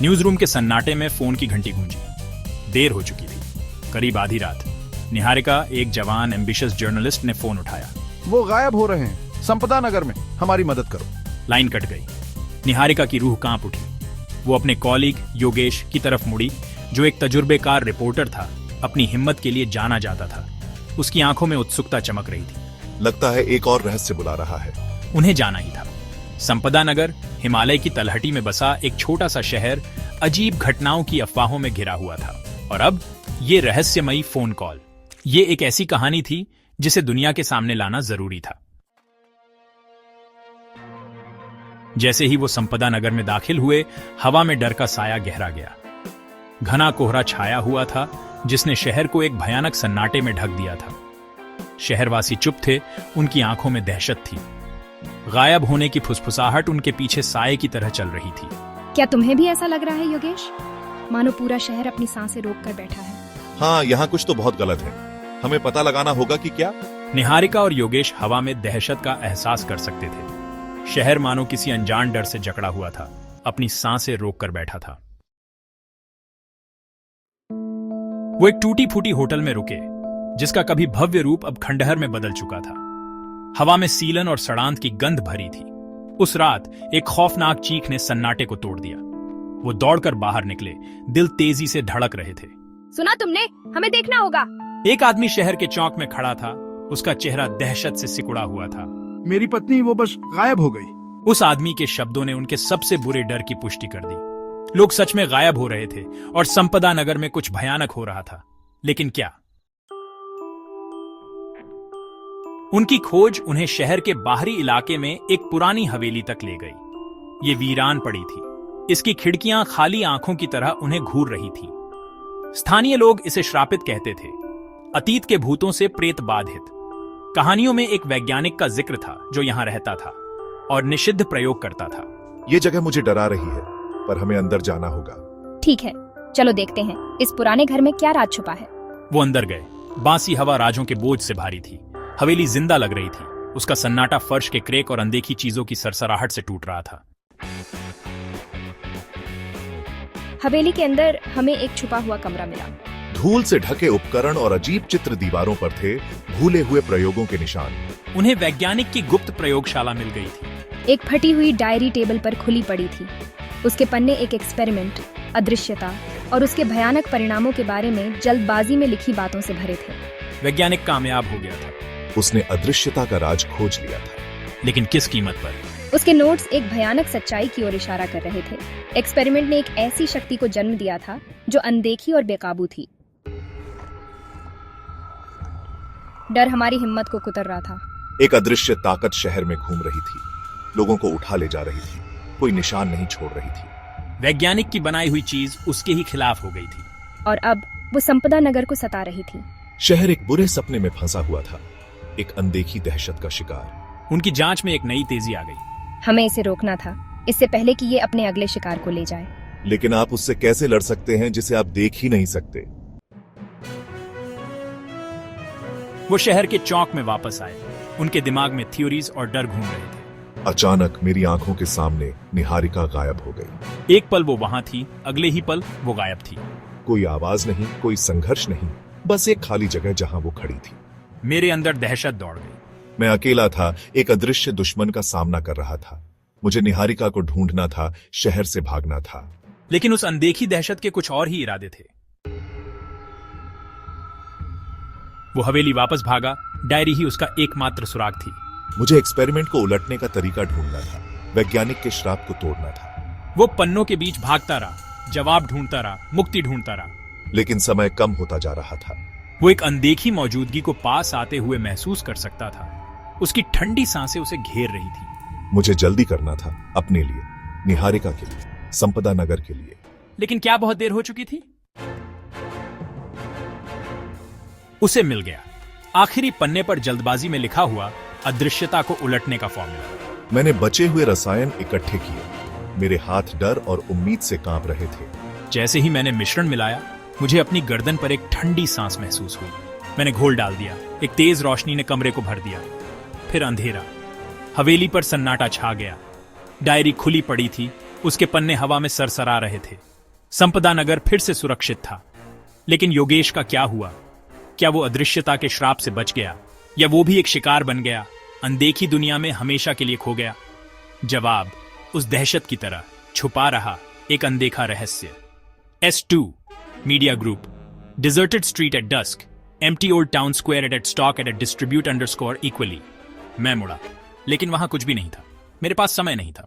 News room के सन्नाटे में फोन की घंटी गूंजी। देर हो चुकी थी, करीब आधी रात। निहारिका, एक जवान एम्बिशियस जर्नलिस्ट, ने फोन उठाया। वो गायब हो रहे हैं संपदा नगर में, हमारी मदद करो। लाइन कट गई। निहारिका की रूह कांप उठी। वो अपने कॉलीग योगेश की तरफ मुड़ी, जो एक तजुर्बेकार रिपोर्टर था, अपनी हिम्मत के लिए जाना जाता था। उसकी आंखों में उत्सुकता चमक रही थी। लगता है एक और रहस्य बुला रहा है। उन्हें जाना ही था। संपदा नगर हिमालय की तलहटी में बसा एक छोटा सा शहर, अजीब घटनाओं की अफवाहों में घिरा हुआ था। और अब ये रहस्यमयी फोन कॉल, ये एक ऐसी कहानी थी जिसे दुनिया के सामने लाना जरूरी था। जैसे ही वो संपदा नगर में दाखिल हुए, हवा में डर का साया गहरा गया। घना कोहरा छाया हुआ था, जिसने शहर को एक भयानक सन्नाटे में ढक दिया था। शहरवासी चुप थे, उनकी आंखों में दहशत थी। गायब होने की फुसफुसाहट उनके पीछे साये की तरह चल रही थी। क्या तुम्हें भी ऐसा लग रहा है योगेश? मानो पूरा शहर अपनी सांसें रोक कर बैठा है। हाँ, यहाँ कुछ तो बहुत गलत है। हमें पता लगाना होगा कि क्या। निहारिका और योगेश हवा में दहशत का एहसास कर सकते थे। शहर मानो किसी अनजान डर से जकड़ा हुआ था, अपनी सांसें रोक कर बैठा था। वो एक टूटी फूटी होटल में रुके, जिसका कभी भव्य रूप अब खंडहर में बदल चुका था। हवा में सीलन और सड़ांत की गंध भरी थी। उस रात एक खौफनाक चीख ने सन्नाटे को तोड़ दिया। वो दौड़कर बाहर निकले, दिल तेजी से धड़क रहे थे। सुना तुमने? हमें देखना होगा। एक आदमी शहर के चौक में खड़ा था। उसका चेहरा दहशत से सिकुड़ा हुआ था। मेरी पत्नी वो बस गायब हो गई। उस आदमी के शब्दों ने उनके सबसे बुरे डर की पुष्टि कर दी। लोग सच में गायब हो रहे थे और संपदा नगर में कुछ भयानक हो रहा था। लेकिन क्या? उनकी खोज उन्हें शहर के बाहरी इलाके में एक पुरानी हवेली तक ले गई। ये वीरान पड़ी थी। इसकी खिड़कियां खाली आंखों की तरह उन्हें घूर रही थी। स्थानीय लोग इसे श्रापित कहते थे, अतीत के भूतों से प्रेत बाधित। कहानियों में एक वैज्ञानिक का जिक्र था जो यहां रहता था और निषिद्ध प्रयोग करता था। ये जगह मुझे डरा रही है, पर हमें अंदर जाना होगा। ठीक है, चलो देखते हैं इस पुराने घर में क्या राज छुपा है। वो अंदर गए। बांसी हवा राजों के बोझ से भारी थी। हवेली जिंदा लग रही थी। उसका सन्नाटा फर्श के क्रेक और अनदेखी चीजों की सरसराहट से टूट रहा था। हवेली के अंदर हमें एक छुपा हुआ कमरा मिला। धूल से ढके उपकरण और अजीब चित्र दीवारों पर थे, भूले हुए प्रयोगों के निशान। उन्हें वैज्ञानिक की गुप्त प्रयोगशाला मिल गई थी। एक फटी हुई डायरी टेबल पर खुली पड़ी थी। उसके पन्ने एक एक्सपेरिमेंट, अदृश्यता और उसके भयानक परिणामों के बारे में जल्दबाजी में लिखी बातों से भरे थे। वैज्ञानिक कामयाब हो गया था। उसने अदृश्यता का राज खोज लिया था, लेकिन किस कीमत पर? उसके नोट्स एक भयानक सच्चाई की ओर इशारा कर रहे थे। एक्सपेरिमेंट ने एक ऐसी शक्ति को जन्म दिया था जो अनदेखी और बेकाबू थी। डर हमारी हिम्मत को कुतर रहा था। एक अदृश्य ताकत शहर में घूम रही थी, लोगों को उठा ले जा रही थी, कोई निशान नहीं छोड़ रही थी। वैज्ञानिक की बनाई हुई चीज उसके ही खिलाफ हो गई थी। और अब वो संपदा नगर को सता रही थी। शहर एक बुरे सपने में फंसा हुआ था, एक अनदेखी दहशत का शिकार। उनकी जांच में एक नई तेजी आ गई। हमें इसे रोकना था, इससे पहले कि ये अपने अगले शिकार को ले जाए। लेकिन आप उससे कैसे लड़ सकते हैं जिसे आप देख ही नहीं सकते? वो शहर के चौक में वापस आए। उनके दिमाग में थ्योरीज और डर घूम रहे थे। अचानक मेरी आंखों के सामने निहारिका गायब हो गई। एक पल वो वहां थी, अगले ही पल वो गायब थी। कोई आवाज नहीं, कोई संघर्ष नहीं, बस एक खाली जगह जहां वो खड़ी थी। मेरे अंदर दहशत दौड़ गई। मैं अकेला था, एक अदृश्य दुश्मन का सामना कर रहा था। मुझे निहारिका को ढूंढना था, शहर से भागना था। लेकिन उस अनदेखी दहशत के कुछ और ही इरादे थे। वो हवेली वापस भागा। डायरी ही उसका एकमात्र सुराग थी। मुझे एक्सपेरिमेंट को उलटने का तरीका ढूंढना था, वैज्ञानिक के श्राप को तोड़ना था। वो पन्नों के बीच भागता रहा, जवाब ढूंढता रहा, मुक्ति ढूंढता रहा। लेकिन समय कम होता जा रहा था। वो एक अनदेखी मौजूदगी को पास आते हुए महसूस कर सकता था। उसकी ठंडी सांसें उसे घेर रही थी। मुझे जल्दी करना था, अपने लिए, निहारिका के लिए, संपदा नगर के लिए। लेकिन क्या बहुत देर हो चुकी थी? उसे मिल गया आखिरी पन्ने पर जल्दबाजी में लिखा हुआ अदृश्यता को उलटने का फॉर्मूला। मैंने बचे हुए रसायन इकट्ठे किए। मेरे हाथ डर और उम्मीद से कांप रहे थे। जैसे ही मैंने मिश्रण मिलाया, मुझे अपनी गर्दन पर एक ठंडी सांस महसूस हुई। मैंने घोल डाल दिया। एक तेज रोशनी ने कमरे को भर दिया। फिर अंधेरा। हवेली पर सन्नाटा छा गया। डायरी खुली पड़ी थी, उसके पन्ने हवा में सरसरा रहे थे। संपदा नगर फिर से सुरक्षित था। लेकिन योगेश का क्या हुआ? क्या वो अदृश्यता के श्राप से बच गया, या वो भी एक शिकार बन गया, अनदेखी दुनिया में हमेशा के लिए खो गया? जवाब उस दहशत की तरह छुपा रहा एक अनदेखा रहस्य। S2 media group, deserted street at dusk, empty old town square at stock at distribute underscore equally. मैं मुड़ा, लेकिन वहां कुछ भी नहीं था। मेरे पास समय नहीं था।